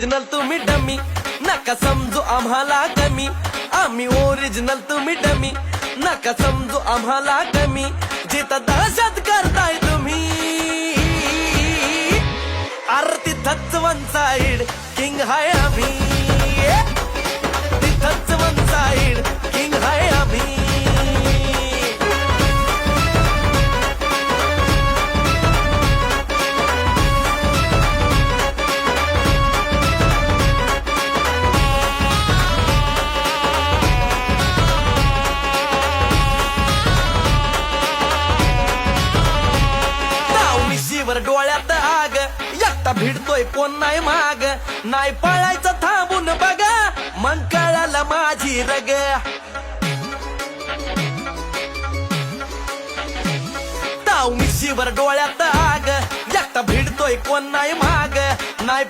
original तुम्ही dummy नका समजू आम्हाला कमी आम्ही ओरिजिनल तुम्ही डमी नका समजू आम्हाला कमी जिथं दहशत करताय तुम्ही आरती तिथंच वन साइड किंग हाय आम्ही तिथंच वन साइड किंग हाय आम्ही वर डोळ्यात आग एकटा भिडतोय कोण नाही माग नाही पळायचं थांबून बघा मग कळालं माझी रग ताव मिशीवर डोळ्यात आग एकटा भिडतोय कोण नाही माग नाही